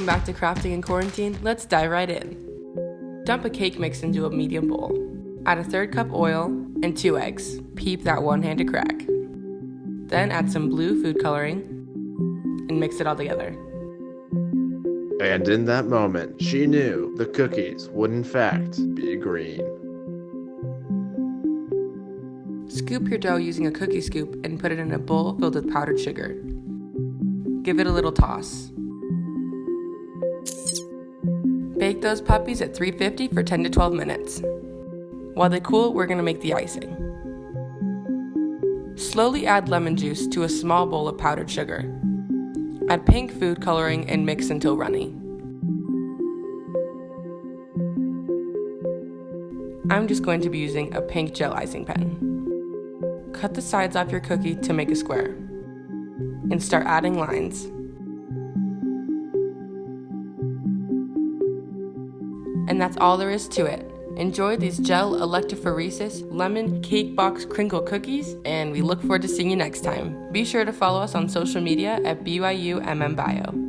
Welcome back to Crafting in Quarantine. Let's dive right in. Dump a cake mix into a medium bowl. Add a 1/3 cup oil and 2 eggs. Peep that one hand to crack. Then add some blue food coloring and mix it all together. And in that moment, she knew the cookies would in fact be green. Scoop your dough using a cookie scoop and put it in a bowl filled with powdered sugar. Give it a little toss. Bake those puppies at 350 for 10 to 12 minutes. While they cool, we're going to make the icing. Slowly add lemon juice to a small bowl of powdered sugar. Add pink food coloring and mix until runny. I'm just going to be using a pink gel icing pen. Cut the sides off your cookie to make a square. And start adding lines. And that's all there is to it. Enjoy these gel Electrophoresis lemon cakebox crinkle cookies, and we look forward to seeing you next time. Be sure to follow us on social media at BYU MMBIO.